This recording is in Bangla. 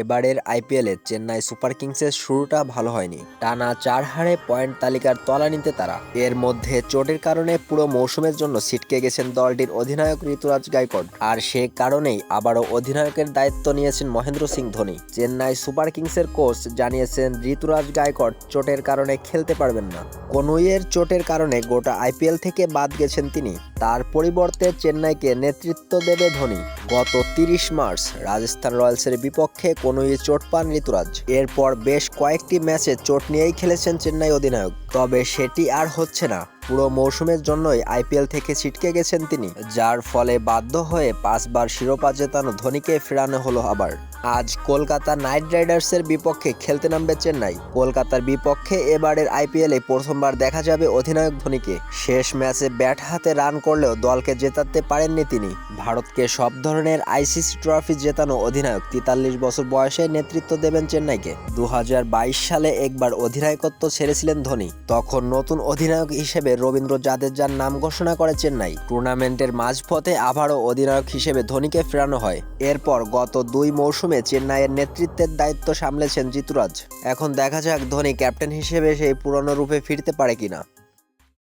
এবারের আইপিএলে চেন্নাই সুপার কিংসের শুরুটা ভালো হয়নি। টানা 4 হারে পয়েন্ট তালিকার তলানিতে তারা। এর মধ্যে চোটের কারণে পুরো মৌসুমের জন্য ছিটকে গেছেন দলটির অধিনায়ক ঋতুরাজ গায়কোয়াড়। আর সে কারণেই আবারও অধিনায়কের দায়িত্ব নিয়েছেন মহেন্দ্র সিং ধোনি। চেন্নাই সুপার কিংসের কোচ জানিয়েছেন ঋতুরাজ গায়কোয়াড় চোটের কারণে খেলতে পারবেন না। কনুইয়ের চোটের কারণে গোটা আইপিএল থেকে বাদ গেছেন তিনি। তার পরিবর্তে চেন্নাইকে নেতৃত্ব দেবে ধোনি। গত 30 মার্চ রাজস্থান রয়্যালসের বিপক্ষে কনুইয়ে চোট পান ঋতুরাজ। এরপর বেশ কয়েকটি ম্যাচে চোট নিয়েই খেলেছেন চেন্নাই অধিনায়ক, তবে সেটি আর হচ্ছে না। পুরো মৌসুমের জন্যই আইপিএল থেকে ছিটকে গেছেন তিনি, যার ফলে বাধ্য হয়ে 5 বার শিরোপা জেতানো ধোনিকে ফেরানো হলো আবার। আজ কলকাতা নাইট রাইডার্সের বিপক্ষে খেলতে নামবে চেন্নাই। কলকাতার বিপক্ষে এবারের আইপিএলে প্রথমবার দেখা যাবে অধিনায়ক ধোনিকে। শেষ ম্যাচে ব্যাট হাতে রান করলেও দলকে জেতাতে পারেননি তিনি। ভারতকে সব ধরনের আইসিসি ট্রফি জেতানো অধিনায়ক 43 বছর বয়সে নেতৃত্ব দেবেন চেন্নাইকে। 2022 সালে একবার অধিনায়কত্ব ছেড়েছিলেন ধোনি। তখন নতুন অধিনায়ক হিসেবে রবীন্দ্র জাদেজার নাম ঘোষণা করে চেন্নাই। টুর্নামেন্টের মাঝপথে আবারও অধিনায়ক হিসেবে ধোনিকে ফেরানো হয়। এরপর গত 2 মৌসুমে চেন্নাইয়ের নেতৃত্বের দায়িত্ব সামলেছেন ঋতুরাজ। এখন দেখা যাক ধোনি ক্যাপ্টেন হিসেবে সেই পুরনো রূপে ফিরতে পারে কিনা।